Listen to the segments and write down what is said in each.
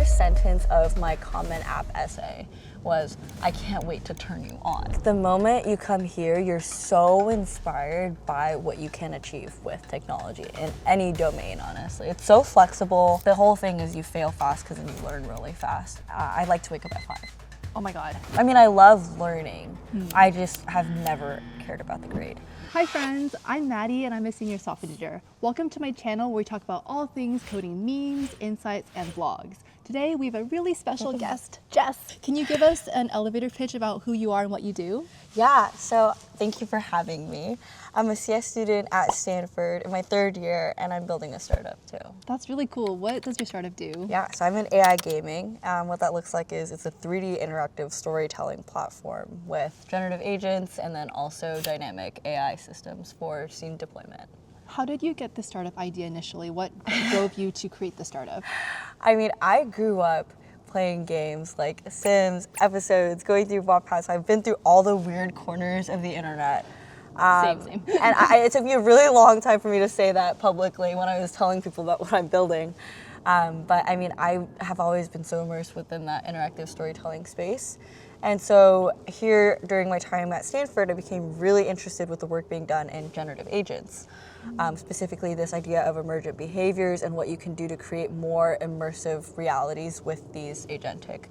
first sentence of my Common App essay was, "I can't wait to turn you on." The moment you come here, you're so inspired by what you can achieve with technology in any domain, honestly. It's so flexible. The whole thing is you fail fast because then you learn really fast. I like to wake up at 5. Oh my God. I mean, I love learning. I just have never cared about the grade. Hi friends, I'm Maddie and I'm a senior software engineer. Welcome to my channel where we talk about all things coding memes, insights, and vlogs. Today we have a really special guest, Jess. Can you give us an elevator pitch about who you are and what you do? Yeah, so thank you for having me. I'm a CS student at Stanford in my 3rd year, and I'm building a startup too. That's really cool. What does your startup do? Yeah, so I'm in AI gaming. What that looks like is it's a 3D interactive storytelling platform with generative agents and then also dynamic AI systems for scene deployment. How did you get the startup idea initially? What drove you to create the startup? I mean, I grew up playing games like Sims, episodes, going through Wattpad. So I've been through all the weird corners of the internet. Same. And it took me a really long time for me to say that publicly when I was telling people about what I'm building. But I mean, I have always been so immersed within that interactive storytelling space. And so here during my time at Stanford, I became really interested with the work being done in generative agents. Specifically this idea of emergent behaviors and what you can do to create more immersive realities with these agentic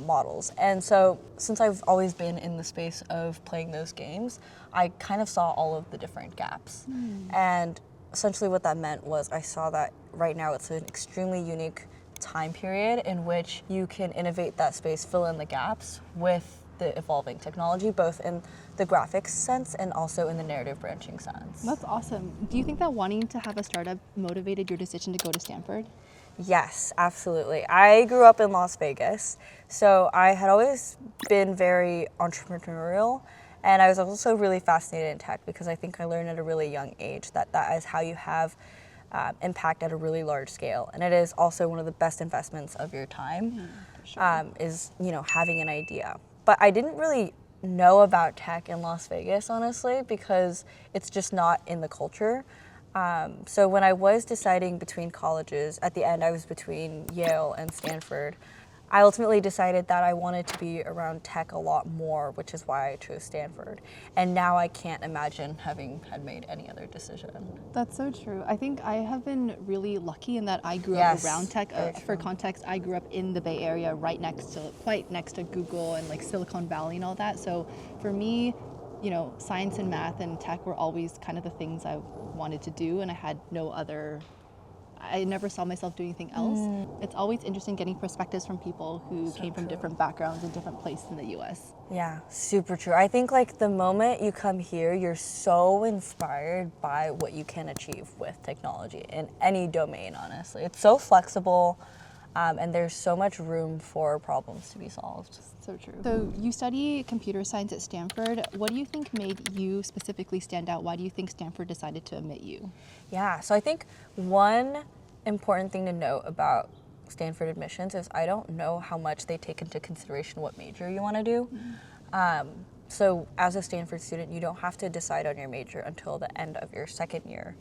models. And so since I've always been in the space of playing those games, I kind of saw all of the different gaps. And essentially what that meant was I saw that right now it's an extremely unique time period in which you can innovate that space, fill in the gaps with the evolving technology, both in the graphics sense and also in the narrative branching sense. That's awesome. Do you think that wanting to have a startup motivated your decision to go to Stanford? Yes, absolutely. I grew up in Las Vegas, so I had always been very entrepreneurial, and I was also really fascinated in tech because I think I learned at a really young age that that is how you have impact at a really large scale, and it is also one of the best investments of your time. Is having an idea. But I didn't really know about tech in Las Vegas, honestly, because it's just not in the culture. So when I was deciding between colleges, at the end I was between Yale and Stanford. I ultimately decided that I wanted to be around tech a lot more, which is why I chose Stanford. And now I can't imagine having had made any other decision. That's so true. I think I have been really lucky in that I grew up Yes, around tech. very For true. context, I grew up in the Bay Area, quite next to Google and like Silicon Valley and all that. So for me, science and math and tech were always kind of the things I wanted to do, and I never saw myself doing anything else. It's always interesting getting perspectives from people who came from different backgrounds and different places in the US. Yeah, super true. I think like the moment you come here, you're so inspired by what you can achieve with technology in any domain, honestly. It's so flexible, and there's so much room for problems to be solved. So true. So you study computer science at Stanford. What do you think made you specifically stand out? Why do you think Stanford decided to admit you? Yeah, so I think one important thing to note about Stanford admissions is I don't know how much they take into consideration what major you want to do. So as a Stanford student, you don't have to decide on your major until the end of your 2nd year.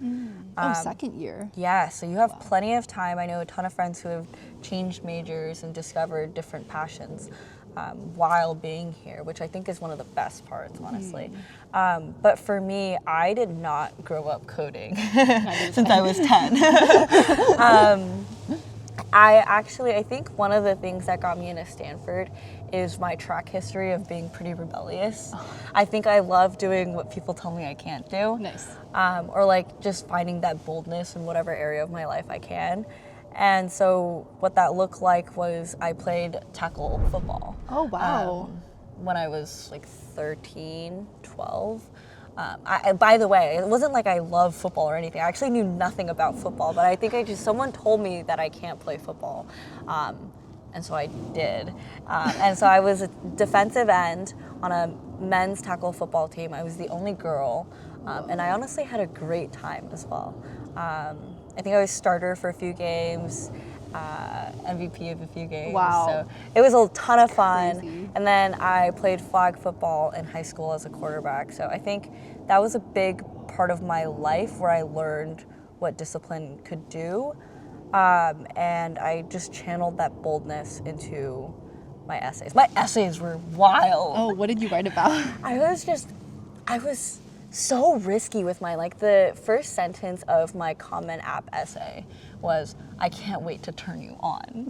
Second year. Yeah, so you have plenty of time. I know a ton of friends who have changed majors and discovered different passions while being here, which I think is one of the best parts, honestly. But for me, I did not grow up coding since I was 10. I think one of the things that got me into Stanford is my track history of being pretty rebellious. I think I love doing what people tell me I can't do. Nice. Or like just finding that boldness in whatever area of my life I can. And so what that looked like was I played tackle football. Oh, wow. When I was like 13, 12. By the way, it wasn't like I love football or anything. I actually knew nothing about football, but I think someone told me that I can't play football. And so I did. And so I was a defensive end on a men's tackle football team. I was the only girl. And I honestly had a great time as well. I think I was starter for a few games, MVP of a few games. Wow. So it was a ton of fun. Crazy. And then I played flag football in high school as a quarterback. So I think that was a big part of my life where I learned what discipline could do. And I just channeled that boldness into my essays. My essays were wild. Oh, what did you write about? I was so risky with my, like, the first sentence of my Common App essay was, "I can't wait to turn you on."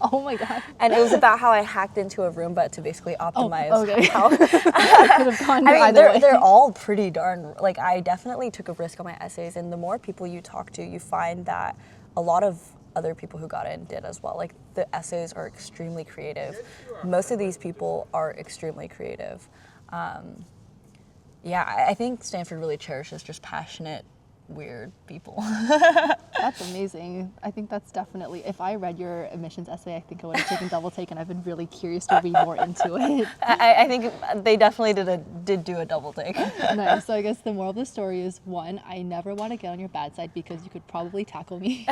Oh my god. And it was about how I hacked into a Roomba to basically optimize okay. how. Could have gone I mean, either way. they're all pretty darn, like, I definitely took a risk on my essays, and the more people you talk to, you find that a lot of other people who got in did as well. Like, the essays are extremely creative. Most of these people are extremely creative. Yeah, I think Stanford really cherishes just passionate, weird people. That's amazing. I think that's definitely, if I read your admissions essay, I think I would have taken double take, and I've been really curious to read more into it. I think they definitely did do a double take. Nice. So I guess the moral of the story is, 1, I never want to get on your bad side because you could probably tackle me.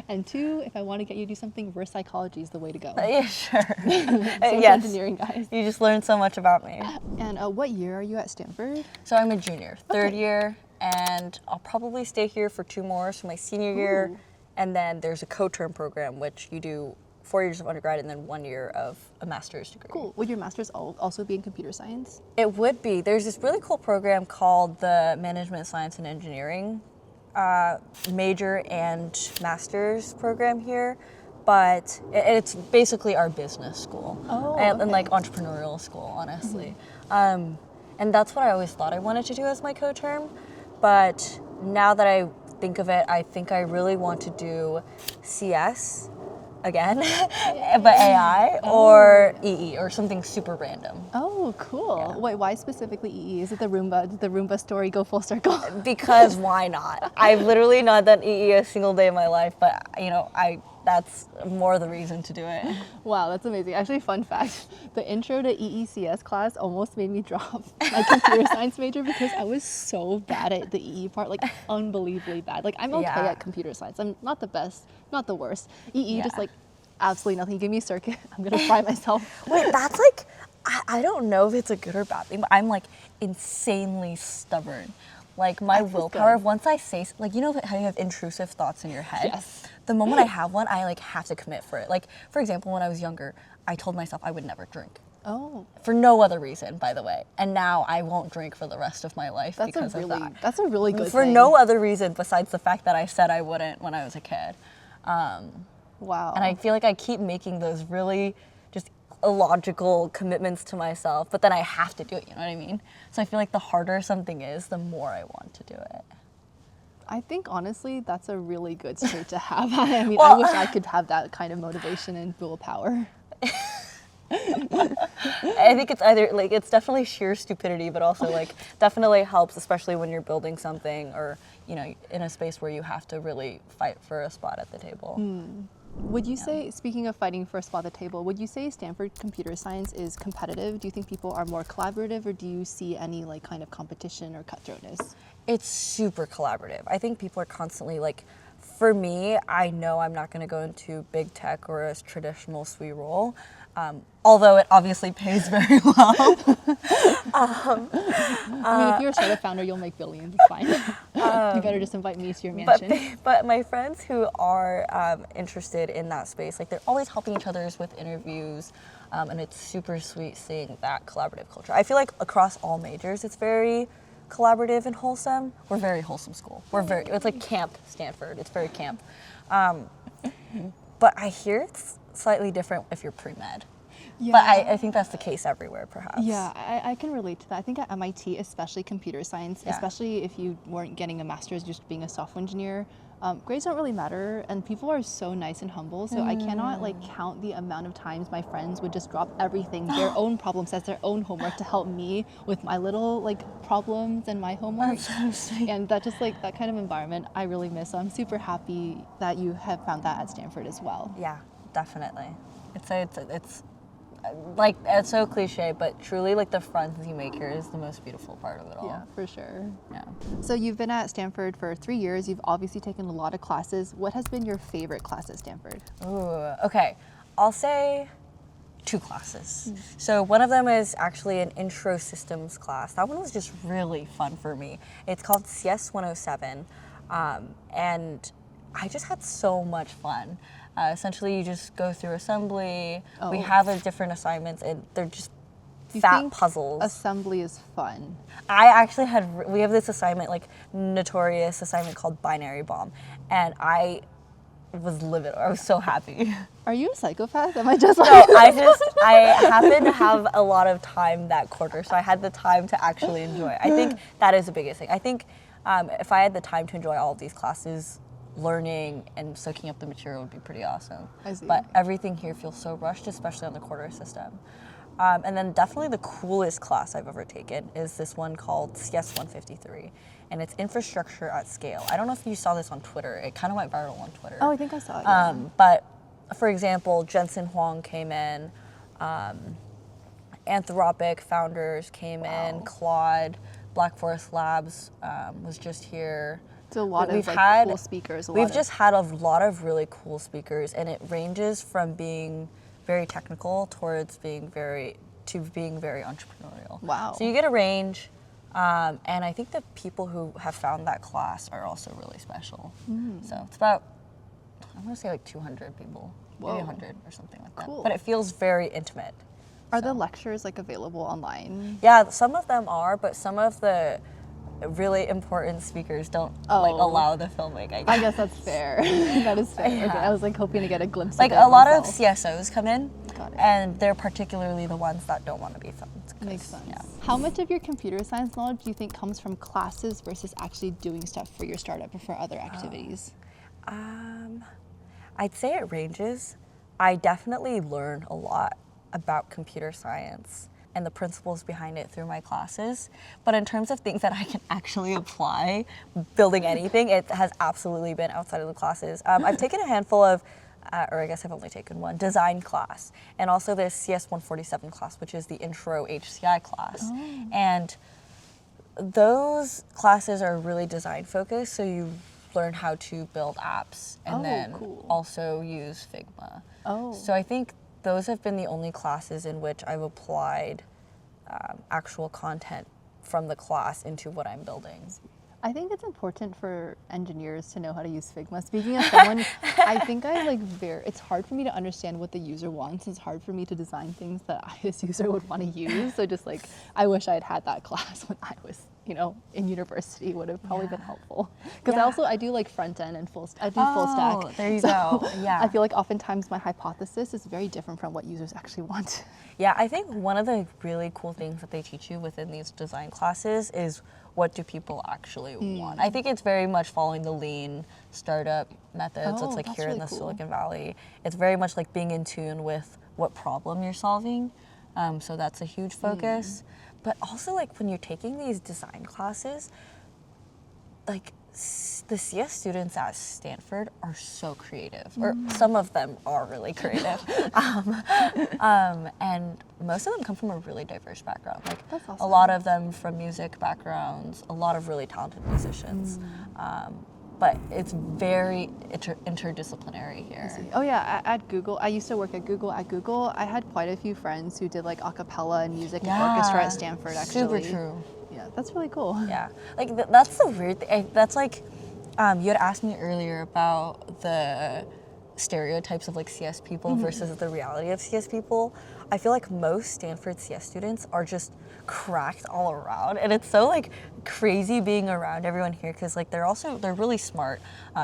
And 2, if I want to get you to do something, reverse psychology is the way to go. Yeah, sure. Social Yes. engineering, guys. You just learned so much about me. And what year are you at Stanford? So I'm a junior, third Okay. year, and I'll probably stay here for 2 more, so my senior year, Ooh. and then there's a co-term program, which you do 4 years of undergrad and then 1 year of a master's degree. Cool. Would your master's also be in computer science? It would be. There's this really cool program called the Management Science and Engineering major and master's program here, but it's basically our business school. Oh, and like okay. entrepreneurial school, honestly. And that's what I always thought I wanted to do as my co-term, but now that I think of it, I think I really want to do CS again, but AI or EE or something super random. Oh, cool. Yeah. Wait, why specifically EE? Is it the Roomba? Did the Roomba story go full circle? Because why not? I've literally not done EE a single day of my life, but you know, that's more the reason to do it. Wow, that's amazing. Actually, fun fact, the intro to EECS class almost made me drop my computer science major because I was so bad at the EE part, like unbelievably bad. Like, I'm okay Yeah. at computer science. I'm not the best, not the worst. EE, just Yeah. like absolutely nothing. Give me a circuit, I'm gonna fry myself. Wait, that's like, I don't know if it's a good or bad thing, but I'm like insanely stubborn. Like, my That's willpower, good. once I say, like, you know how you have intrusive thoughts in your head? Yes. The moment I have one, I like have to commit for it. Like, for example, when I was younger, I told myself I would never drink. Oh, For no other reason, by the way. And now I won't drink for the rest of my life that's because a of that. that's a really good For thing. no other reason besides the fact that I said I wouldn't when I was a kid. Wow. And I feel like I keep making those really just illogical commitments to myself, but then I have to do it, you know what I mean? So I feel like the harder something is, the more I want to do it. I think honestly, that's a really good trait to have. I mean, I wish I could have that kind of motivation and willpower. I think it's either, like, it's definitely sheer stupidity, but also, like, definitely helps, especially when you're building something or, you know, in a space where you have to really fight for a spot at the table. Would you say, speaking of fighting for a spot at the table, would you say Stanford computer science is competitive? Do you think people are more collaborative, or do you see any like kind of competition or cutthroatness? It's super collaborative. I think people are constantly like, for me, I know I'm not going to go into big tech or a traditional SWE role, although it obviously pays very well. I mean, if you're a startup founder, you'll make billions. It's fine. You better just invite me to your mansion. But my friends who are interested in that space, like, they're always helping each other with interviews, and it's super sweet seeing that collaborative culture. I feel like across all majors, it's very collaborative and wholesome. We're a very wholesome school. It's like camp Stanford. It's very camp. But I hear it's slightly different if you're pre-med. Yeah. But I think that's the case everywhere, perhaps. Yeah, I can relate to that. I think at MIT, especially computer science, Yeah. especially if you weren't getting a master's, just being a software engineer, grades don't really matter, and people are so nice and humble. So I cannot like count the amount of times my friends would just drop everything, their own problem sets, their own homework, to help me with my little like problems and my homework. That's so sweet. And that just like that kind of environment I really miss. So I'm super happy that you have found that at Stanford as well. Yeah, definitely. It's like, it's so cliche, but truly, like, the friends you make here is the most beautiful part of it all. Yeah, for sure. Yeah. So you've been at Stanford for 3 years. You've obviously taken a lot of classes. What has been your favorite class at Stanford? Ooh, okay. I'll say 2 classes. So one of them is actually an intro systems class. That one was just really fun for me. It's called CS 107. And I just had so much fun. Essentially, you just go through assembly. Oh. We have different assignments, and they're just You fat think puzzles. assembly is fun? I actually we have this assignment, like notorious assignment called Binary Bomb, and I was livid. I was so happy. Are you a psychopath? Am I just No, like... I happened to have a lot of time that quarter, so I had the time to actually enjoy it. I think that is the biggest thing. I think if I had the time to enjoy all of these classes, learning and soaking up the material would be pretty awesome. I see. But everything here feels so rushed, especially on the quarter system. And then definitely the coolest class I've ever taken is this one called CS 153, and it's infrastructure at scale. I don't know if you saw this on Twitter. It kind of went viral on Twitter. Oh, I think I saw it. Yeah. But for example, Jensen Huang came in, Anthropic founders came in, Claude, Black Forest Labs was just here. It's a lot of cool speakers. We've just had a lot of really cool speakers, and it ranges from being very technical towards being very entrepreneurial. Wow. So you get a range, and I think the people who have found that class are also really special. So it's about, I want to say like 200 people, maybe 100 or something like that. Cool. But it feels very intimate. Are the lectures like available online? Yeah, some of them are, but some of the really important speakers don't like allow the filming, I guess. I guess that's fair. That is fair. Yeah. Okay, I was like hoping to get a glimpse Like of it a lot of myself. CSOs come in, Got it. and they're particularly the ones that don't want to be filmed. Makes sense. Yeah. How much of your computer science knowledge do you think comes from classes versus actually doing stuff for your startup or for other activities? I'd say it ranges. I definitely learn a lot about computer science and the principles behind it through my classes. But in terms of things that I can actually apply, building anything, it has absolutely been outside of the classes. I've taken a handful of, or I guess I've only taken one, design class, and also this CS 147 class, which is the intro HCI class. And those classes are really design focused, so you learn how to build apps and then cool. also use Figma. Oh. So I think those have been the only classes in which I've applied actual content from the class into what I'm building. I think it's important for engineers to know how to use Figma. Speaking of someone, I think it's hard for me to understand what the user wants. It's hard for me to design things that I as user would want to use. So just like, I wish I had that class when I was, in university. Would have probably been helpful. Because I do like front end and full stack. There you go. Yeah. I feel like oftentimes my hypothesis is very different from what users actually want. Yeah, I think one of the really cool things that they teach you within these design classes is what do people actually want. I think it's very much following the lean startup methods. It's like that's here in really the cool. Silicon Valley. It's very much like being in tune with what problem you're solving. So that's a huge focus. But also like when you're taking these design classes, like the CS students at Stanford are so creative, or some of them are really creative. And most of them come from a really diverse background. Like That's awesome. a lot of them from music backgrounds, a lot of really talented musicians. But it's very interdisciplinary here. Oh yeah, at Google, I used to work at Google. At Google, I had quite a few friends who did like a cappella and music and orchestra at Stanford actually. Super true. Yeah, that's really cool. Yeah, like that's the weird thing. That's like, you had asked me earlier about the stereotypes of like CS people versus the reality of CS people. I feel like most Stanford CS students are just cracked all around, and it's so like crazy being around everyone here because like they're really smart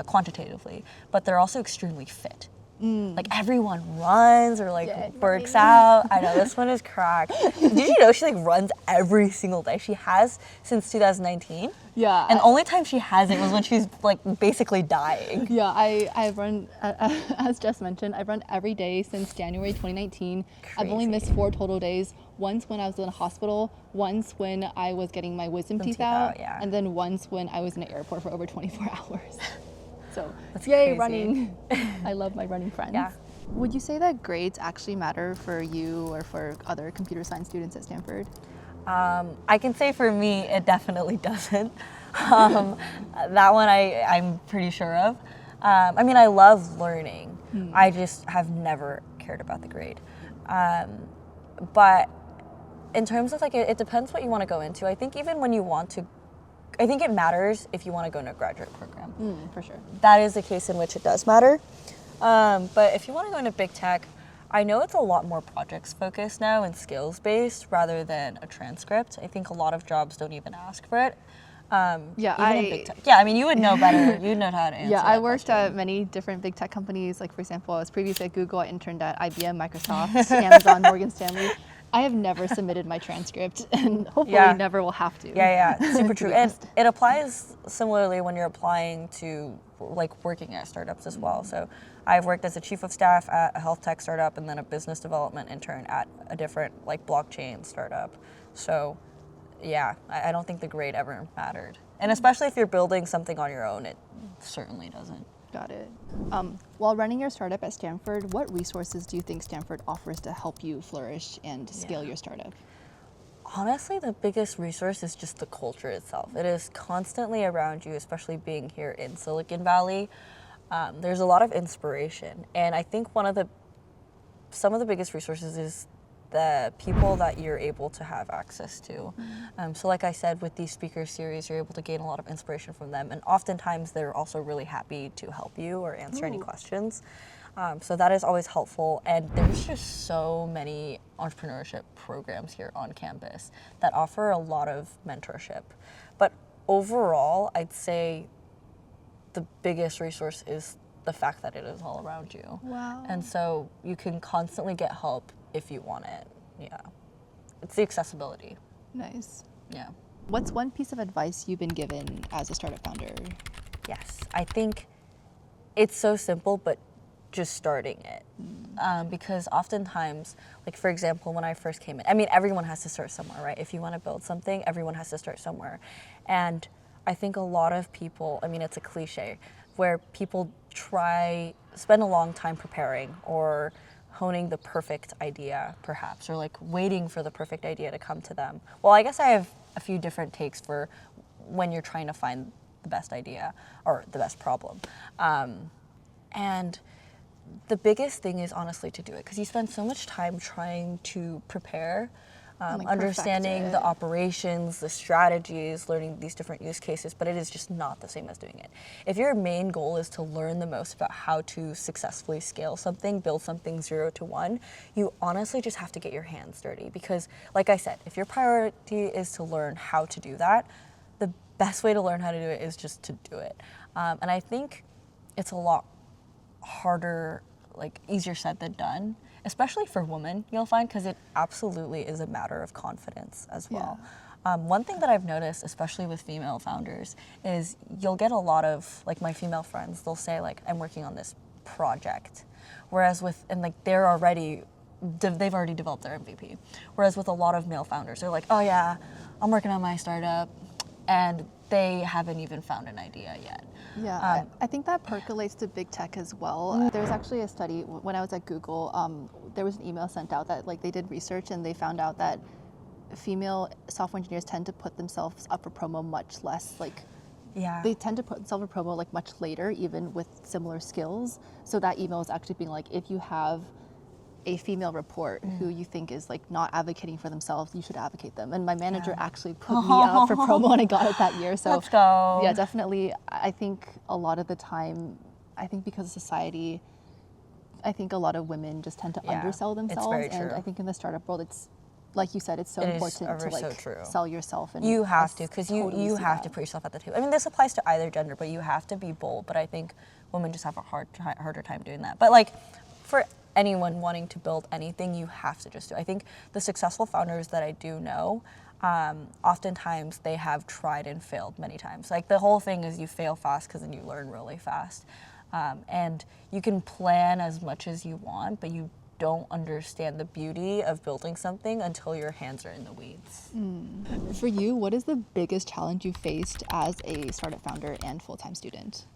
quantitatively, but they're also extremely fit. Like everyone runs or like works out. I know this one is cracked. Did you know she like runs every single day? She has since 2019. Yeah. And the only time she hasn't was when she's like basically dying. Yeah, I've run, as Jess mentioned, I've run every day since January 2019. I've only missed 4 total days. Once when I was in a hospital, once when I was getting my wisdom teeth out, and then once when I was in an airport for over 24 hours. So, That's yay, crazy. running. I love my running friends. Yeah. Would you say that grades actually matter for you or for other computer science students at Stanford? I can say for me, it definitely doesn't. That one I'm pretty sure of. I mean, I love learning. I just have never cared about the grade. But in terms of like, it depends what you want to go into. I think even when you want to I think it matters if you want to go into a graduate program. For sure. That is the case in which it does matter. But if you want to go into big tech, I know it's a lot more projects focused now and skills based rather than a transcript. I think a lot of jobs don't even ask for it. Even in big tech. Yeah, I mean, you would know better. You'd know how to answer Yeah, that I worked question. at many different big tech companies. Like, for example, I was previously at Google. I interned at IBM, Microsoft, Amazon, Morgan Stanley. I have never submitted my transcript, and hopefully Yeah. never will have to. Yeah, super to true. be And honest. it applies similarly when you're applying to like working at startups as well. So I've worked as a chief of staff at a health tech startup and then a business development intern at a different like blockchain startup. So yeah, I don't think the grade ever mattered. And especially if you're building something on your own, it certainly doesn't. Got it. While running your startup at Stanford, what resources do you think Stanford offers to help you flourish and scale your startup? Honestly, the biggest resource is just the culture itself. It is constantly around you, especially being here in Silicon Valley. There's a lot of inspiration, and I think some of the biggest resources is the people that you're able to have access to. So like I said, with these speaker series, you're able to gain a lot of inspiration from them, and oftentimes they're also really happy to help you or answer any questions. So that is always helpful, and there's just so many entrepreneurship programs here on campus that offer a lot of mentorship. But overall, I'd say the biggest resource is the fact that it is all around you. Wow. And so you can constantly get help if you want it. Yeah. It's the accessibility. Nice. Yeah. What's one piece of advice you've been given as a startup founder? Yes. I think it's so simple, but just starting it. Because oftentimes, like for example, when I first came in, I mean, everyone has to start somewhere, right? If you want to build something, everyone has to start somewhere. And I think a lot of people, I mean, it's a cliche, where people spend a long time preparing or honing the perfect idea, perhaps, or like waiting for the perfect idea to come to them. Well, I guess I have a few different takes for when you're trying to find the best idea or the best problem. And the biggest thing is honestly to do it, because you spend so much time trying to prepare, like understanding perfect the it. operations, the strategies, learning these different use cases, but it is just not the same as doing it. If your main goal is to learn the most about how to successfully scale something, build something 0 to 1, you honestly just have to get your hands dirty, because like I said, if your priority is to learn how to do that, the best way to learn how to do it is just to do it. And I think it's a lot harder, like easier said than done, especially for women, you'll find, because it absolutely is a matter of confidence as well. One thing that I've noticed, especially with female founders, is you'll get a lot of, like my female friends, they'll say like, I'm working on this project. Whereas they've already developed their MVP. Whereas with a lot of male founders, they're like, oh yeah, I'm working on my startup, and they haven't even found an idea yet. Yeah, I think that percolates to big tech as well. There was actually a study when I was at Google. There was an email sent out that like they did research and they found out that female software engineers tend to put themselves up for promo much less. Like Yeah. they tend to put themselves for promo like much later, even with similar skills. So that email was actually being like, if you have a female report who you think is like not advocating for themselves, you should advocate them. And my manager actually put me out for promo and I got it that year. So Let's go. yeah, definitely. I think a lot of the time, I think because of society, I think a lot of women just tend to Yeah, undersell it's themselves. very And true. I think in the startup world, it's like you said, it's so It is important to ever so like true. sell yourself. And You have I to, because totally you see have that. to put yourself at the table. I mean, this applies to either gender, but you have to be bold. But I think women just have a harder time doing that. But like, for anyone wanting to build anything, you have to just do it. I think the successful founders that I do know, oftentimes they have tried and failed many times. Like the whole thing is you fail fast because then you learn really fast. And you can plan as much as you want, but you don't understand the beauty of building something until your hands are in the weeds. For you, what is the biggest challenge you faced as a startup founder and full-time student?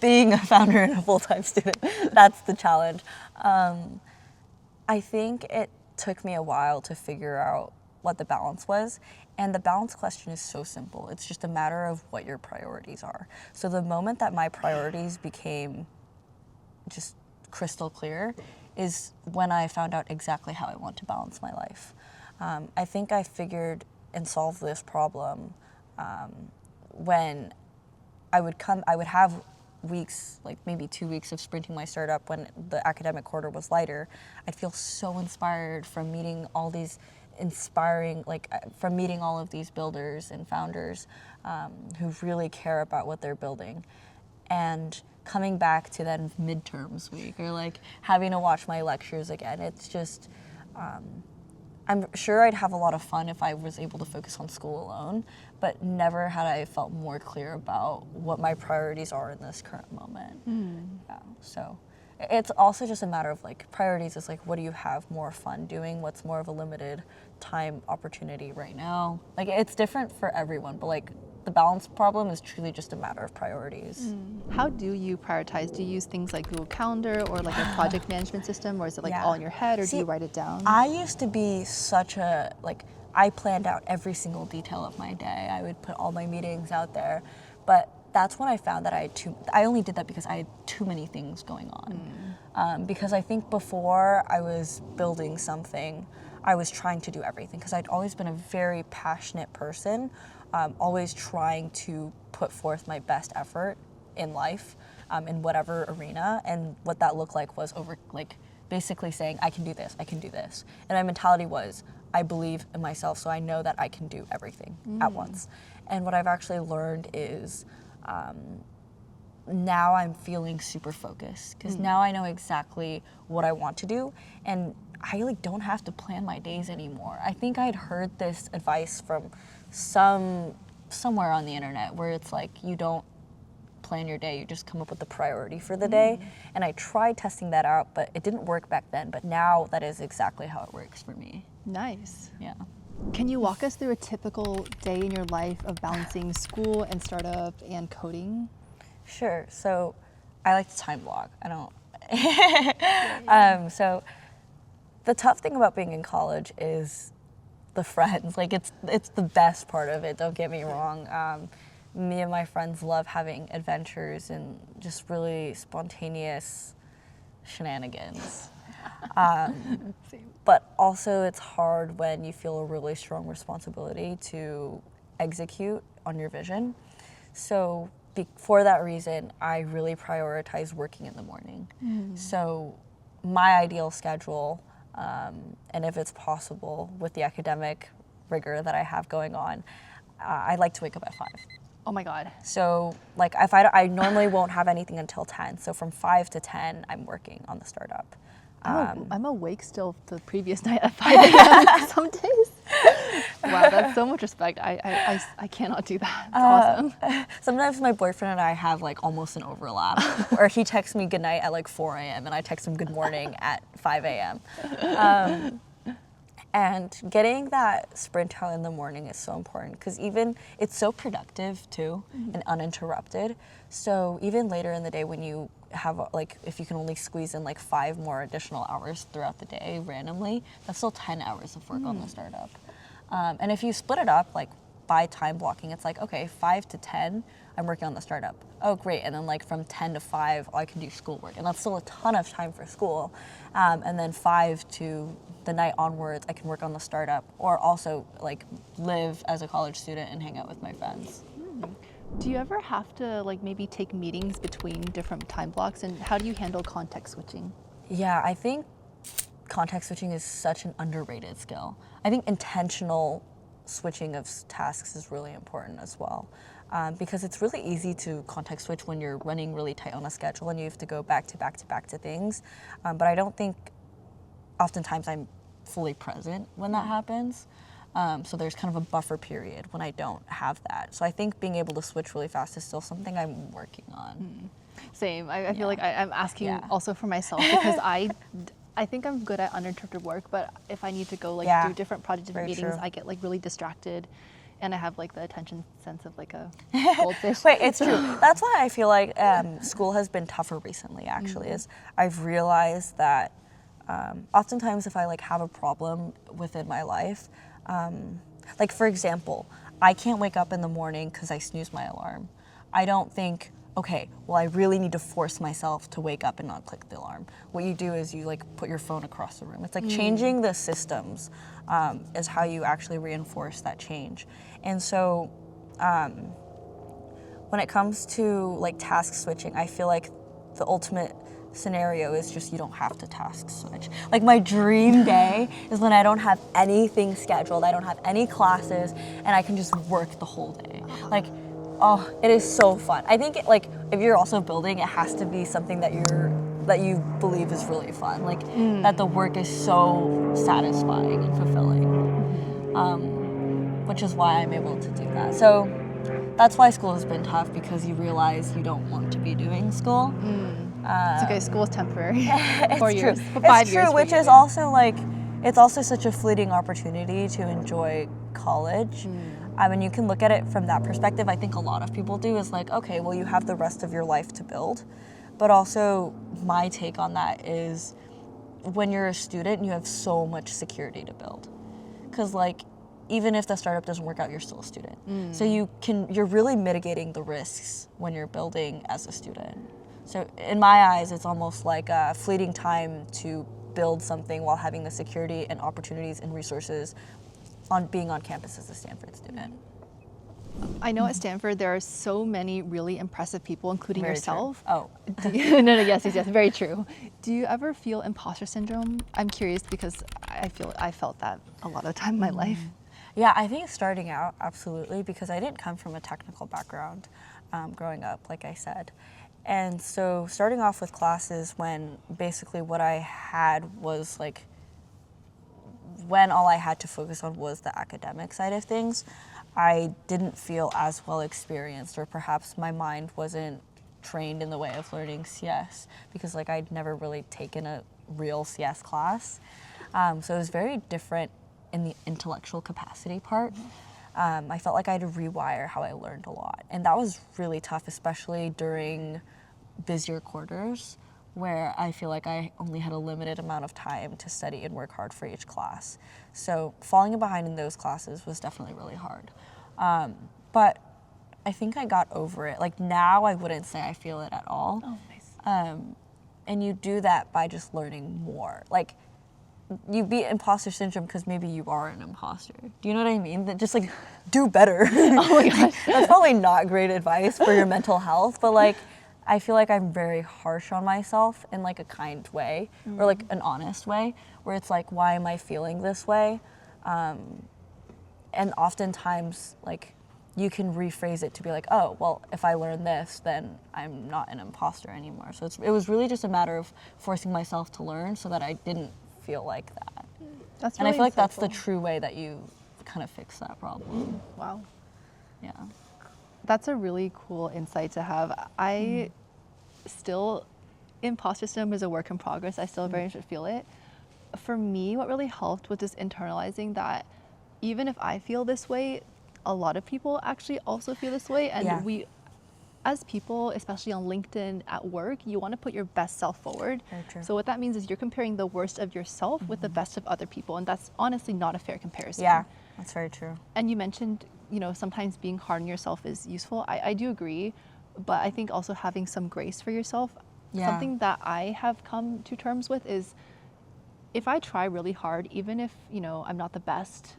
Being a founder and a full-time student, that's the challenge. I think it took me a while to figure out what the balance was. And the balance question is so simple. It's just a matter of what your priorities are. So the moment that my priorities became just crystal clear is when I found out exactly how I want to balance my life. I think I figured and solved this problem when I would have weeks, like maybe 2 weeks of sprinting my startup when the academic quarter was lighter. I'd feel so inspired from meeting all these from meeting all of these builders and founders who really care about what they're building. And coming back to then midterms week or like having to watch my lectures again, it's just, I'm sure I'd have a lot of fun if I was able to focus on school alone, but never had I felt more clear about what my priorities are in this current moment. Yeah, so it's also just a matter of like priorities is like, what do you have more fun doing? What's more of a limited time opportunity right now? Like it's different for everyone, but like the balance problem is truly just a matter of priorities. How do you prioritize? Do you use things like Google Calendar or like a project management system, or is it like Yeah. all in your head, or See, do you write it down? I used to be such a, like, I planned out every single detail of my day. I would put all my meetings out there. But that's when I found that I only did that because I had too many things going on. Because I think before I was building something, I was trying to do everything because I'd always been a very passionate person, always trying to put forth my best effort in life, in whatever arena. And what that looked like was basically saying, I can do this, I can do this. And my mentality was, I believe in myself, so I know that I can do everything at once. And what I've actually learned is now I'm feeling super focused because now I know exactly what I want to do, and I like don't have to plan my days anymore. I think I'd heard this advice from somewhere on the internet where it's like you don't plan your day, you just come up with the priority for the day. And I tried testing that out, but it didn't work back then. But now that is exactly how it works for me. Nice. Yeah. Can you walk us through a typical day in your life of balancing school and startup and coding? Sure. So I like to time block. I don't. So the tough thing about being in college is the friends. Like it's the best part of it. Don't get me wrong. Me and my friends love having adventures and just really spontaneous shenanigans. But also it's hard when you feel a really strong responsibility to execute on your vision. So for that reason, I really prioritize working in the morning. So my ideal schedule, and if it's possible with the academic rigor that I have going on, I like to wake up at 5. Oh my God. So like if I normally won't have anything until 10. So from 5 to 10, I'm working on the startup. I'm awake still the previous night at 5 a.m. some days. Wow, that's so much respect. I cannot do that. It's awesome. Sometimes my boyfriend and I have like almost an overlap, or he texts me goodnight at like 4 a.m. and I text him good morning at 5 a.m. And getting that sprint out in the morning is so important because even it's so productive too and uninterrupted. So even later in the day when you have like, if you can only squeeze in like 5 more additional hours throughout the day randomly, that's still 10 hours of work on the startup. And if you split it up like by time blocking, it's like, okay, 5 to 10, I'm working on the startup. Oh, great. And then like from 10 to 5, I can do schoolwork. And that's still a ton of time for school. And then 5 to the night onwards, I can work on the startup or also like live as a college student and hang out with my friends. Do you ever have to like maybe take meetings between different time blocks, and how do you handle context switching? Yeah, I think context switching is such an underrated skill. I think intentional switching of tasks is really important as well. Because it's really easy to context switch when you're running really tight on a schedule and you have to go back to back to back to things. But I don't think oftentimes I'm fully present when that happens. So there's kind of a buffer period when I don't have that. So I think being able to switch really fast is still something I'm working on. Same. I feel like I'm asking also for myself because I think I'm good at uninterrupted work, but if I need to go like do different project meetings, true. I get like really distracted. And I have like the attention sense of like a goldfish. Wait, it's true. That's why I feel like school has been tougher recently, actually, is I've realized that oftentimes if I like have a problem within my life, like for example, I can't wake up in the morning because I snooze my alarm. I don't think, okay, well I really need to force myself to wake up and not click the alarm. What you do is you like put your phone across the room. It's like changing the systems is how you actually reinforce that change. And so when it comes to like task switching, I feel like the ultimate scenario is just you don't have to task switch. Like my dream day is when I don't have anything scheduled, I don't have any classes, and I can just work the whole day. Like, oh, it is so fun. I think like if you're also building, it has to be something that you believe is really fun. Like that the work is so satisfying and fulfilling, which is why I'm able to do that. So that's why school has been tough, because you realize you don't want to be doing school. It's okay, school is temporary. It's 4 true. years. It's 5 true, years. which is also like, it's also such a fleeting opportunity to enjoy college. I mean, you can look at it from that perspective. I think a lot of people do, is like, okay, well, you have the rest of your life to build. But also, my take on that is, when you're a student, you have so much security to build. Because like, even if the startup doesn't work out, you're still a student. So you're really mitigating the risks when you're building as a student. So in my eyes, it's almost like a fleeting time to build something while having the security and opportunities and resources on being on campus as a Stanford student. I know at Stanford there are so many really impressive people, including Very yourself. true. Oh. Yes, very true. Do you ever feel imposter syndrome? I'm curious because I felt that a lot of the time in my life. Yeah, I think starting out, absolutely, because I didn't come from a technical background growing up, like I said. And so starting off with classes when basically what I had was like, when all I had to focus on was the academic side of things, I didn't feel as well experienced, or perhaps my mind wasn't trained in the way of learning CS, because like I'd never really taken a real CS class. So it was very different in the intellectual capacity part. I felt like I had to rewire how I learned a lot. And that was really tough, especially during busier quarters, where I feel like I only had a limited amount of time to study and work hard for each class. So falling behind in those classes was definitely really hard. But I think I got over it. Like now I wouldn't say I feel it at all. Oh, nice. And you do that by just learning more. Like, you beat imposter syndrome because maybe you are an imposter. Do you know what I mean? That just like, do better. Oh my gosh. That's probably not great advice for your mental health, but like, I feel like I'm very harsh on myself in like a kind way, or like an honest way, where it's like, why am I feeling this way? And oftentimes, like, you can rephrase it to be like, oh, well, if I learn this, then I'm not an imposter anymore. So it was really just a matter of forcing myself to learn so that I didn't feel like that. That's And I really feel like that's the insightful. true way that you kind of fix that problem. Wow. Yeah. That's a really cool insight to have. I still, imposter syndrome is a work in progress. I still very much feel it. For me, what really helped was just internalizing that even if I feel this way, a lot of people actually also feel this way. And Yeah. we, as people, especially on LinkedIn at work, you want to put your best self forward. Very true. So what that means is you're comparing the worst of yourself with the best of other people. And that's honestly not a fair comparison. Yeah, that's very true. And you mentioned, sometimes being hard on yourself is useful. I do agree, but I think also having some grace for yourself. Yeah. Something that I have come to terms with is if I try really hard, even if, I'm not the best,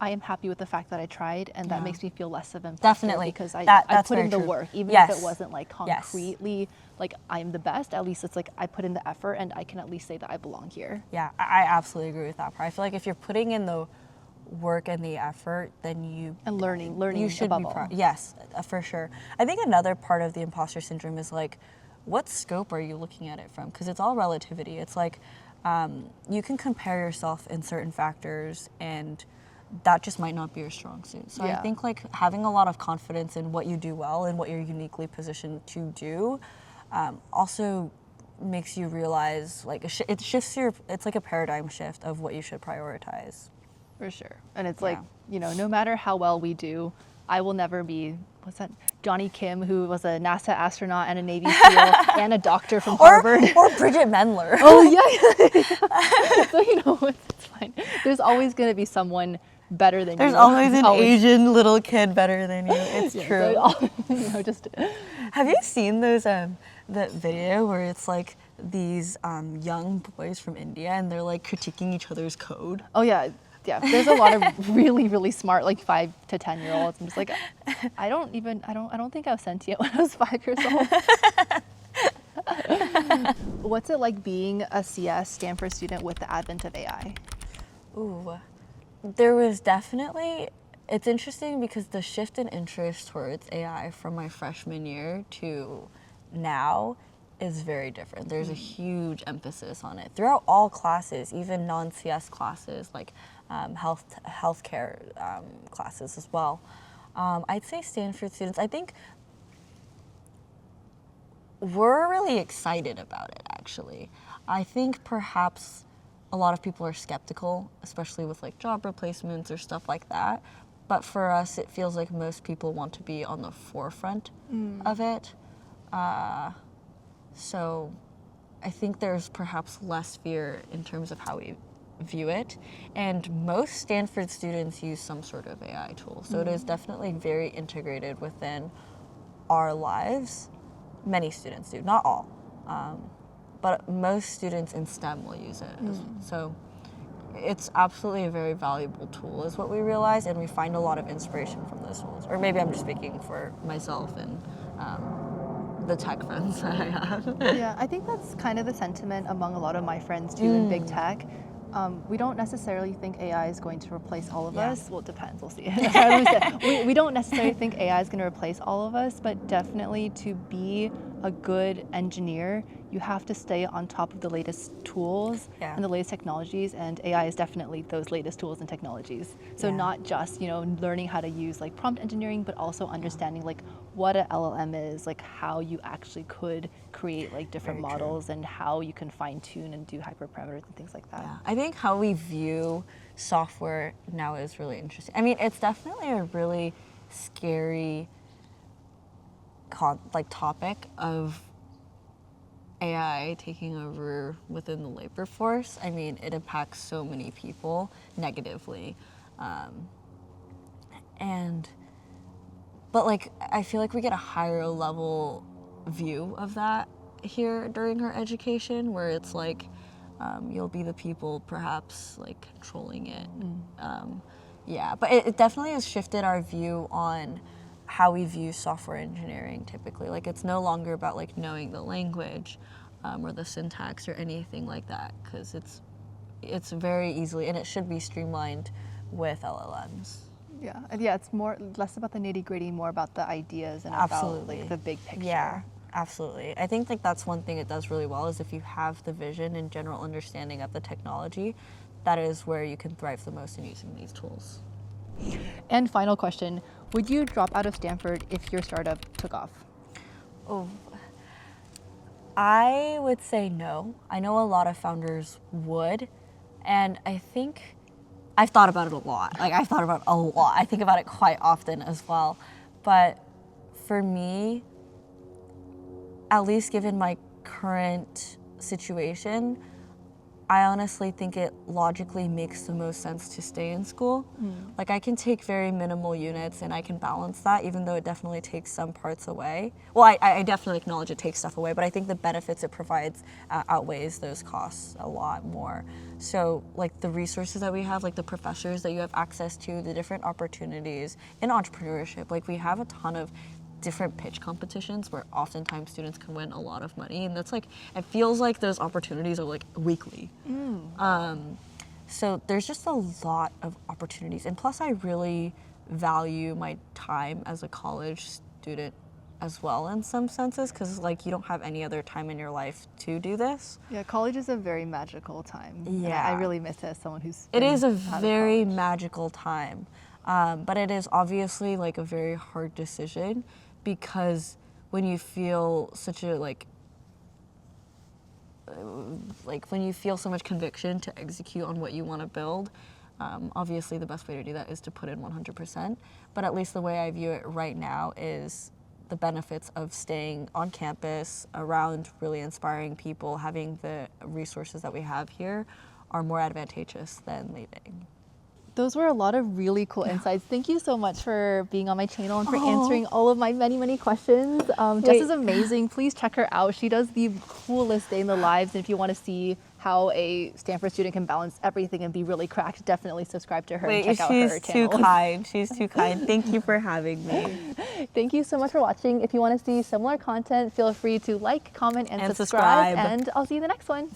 I am happy with the fact that I tried, and that Yeah. makes me feel less of an imposter. Definitely. Because I That's put in very the true. work, even Yes. if it wasn't like Yes. concretely like I'm the best, at least it's like I put in the effort and I can at least say that I belong here. Yeah, I absolutely agree with that part. I feel like if you're putting in the work and the effort, then you Learning you should be above all. yes, for sure. I think another part of the imposter syndrome is like, what scope are you looking at it from? Because it's all relativity. It's like you can compare yourself in certain factors, and that just might not be your strong suit. So I Yeah. think like having a lot of confidence in what you do well and what you're uniquely positioned to do also makes you realize like it shifts it's like a paradigm shift of what you should prioritize. For sure. And it's like, no matter how well we do, I will never be, what's that, Johnny Kim, who was a NASA astronaut and a Navy SEAL and a doctor from Harvard. Or Bridget Mendler. Oh, yeah. So, it's fine. There's always going to be someone better than There's you. always an Asian little kid better than you. It's Yeah, true. so, just Have you seen those that video where it's like these young boys from India and they're like critiquing each other's code? oh yeah, Yeah, there's a lot of really, really smart, like 5 to 10-year-olds. I'm just like, I don't think I was sentient when I was 5 years old. What's it like being a CS Stanford student with the advent of AI? Ooh, there was definitely, it's interesting because the shift in interest towards AI from my freshman year to now is very different. There's a huge emphasis on it throughout all classes, even non-CS classes like healthcare classes as well. I'd say Stanford students, I think we're really excited about it, actually. I think perhaps a lot of people are skeptical, especially with like job replacements or stuff like that. But for us, it feels like most people want to be on the forefront of it. So I think there's perhaps less fear in terms of how we view it. And most Stanford students use some sort of AI tool. So it is definitely very integrated within our lives. Many students do, not all. But most students in STEM will use it. So it's absolutely a very valuable tool is what we realize, and we find a lot of inspiration from those tools. Or maybe I'm just speaking for myself and the tech friends that I have. Yeah, I think that's kind of the sentiment among a lot of my friends too in big tech. We don't necessarily think AI is going to replace all of us. Well, it depends. We'll see. we don't necessarily think AI is going to replace all of us, but definitely to be a good engineer, you have to stay on top of the latest tools and the latest technologies, and AI is definitely those latest tools and technologies. So not just, learning how to use like prompt engineering, but also understanding like what a LLM is, like how you actually could create like different models and how you can fine tune and do hyperparameters and things like that. Yeah. I think how we view software now is really interesting. I mean, it's definitely a really scary topic of AI taking over within the labor force. I mean, it impacts so many people negatively. But like, I feel like we get a higher level view of that here during our education, where it's like, you'll be the people perhaps like controlling it. But it definitely has shifted our view on how we view software engineering typically. Like, it's no longer about like knowing the language or the syntax or anything like that, because it's very easily, and it should be streamlined with LLMs. Yeah, it's less about the nitty-gritty, more about the ideas and about like the big picture. Yeah, absolutely. I think like that's one thing it does really well, is if you have the vision and general understanding of the technology, that is where you can thrive the most in using these tools. And final question, would you drop out of Stanford if your startup took off? Oh, I would say no. I know a lot of founders would, and I think I've thought about it a lot. Like, I've thought about it a lot. I think about it quite often as well. But for me, at least given my current situation, I honestly think it logically makes the most sense to stay in school. Like, I can take very minimal units and I can balance that, even though it definitely takes some parts away. Well, I definitely acknowledge it takes stuff away, but I think the benefits it provides outweighs those costs a lot more. So like the resources that we have, like the professors that you have access to, the different opportunities in entrepreneurship, like we have a ton of different pitch competitions where oftentimes students can win a lot of money, and that's like, it feels like those opportunities are like weekly. So there's just a lot of opportunities, and plus I really value my time as a college student as well in some senses, because like you don't have any other time in your life to do this. Yeah, college is a very magical time. Yeah, I really miss it as someone who's it is a very magical time, but it is obviously like a very hard decision, because when you feel such a like when you feel so much conviction to execute on what you want to build, obviously the best way to do that is to put in 100%. But at least the way I view it right now is the benefits of staying on campus around really inspiring people, having the resources that we have here, are more advantageous than leaving. Those were a lot of really cool insights. Thank you so much for being on my channel and for answering all of my many, many questions. Jess is amazing. Please check her out. She does the coolest day in the lives. And if you want to see how a Stanford student can balance everything and be really cracked, definitely subscribe to her and Wait, check out her she's too channel. kind. She's too kind. Thank you for having me. Thank you so much for watching. If you want to see similar content, feel free to like, comment, and And subscribe. subscribe. And I'll see you in the next one.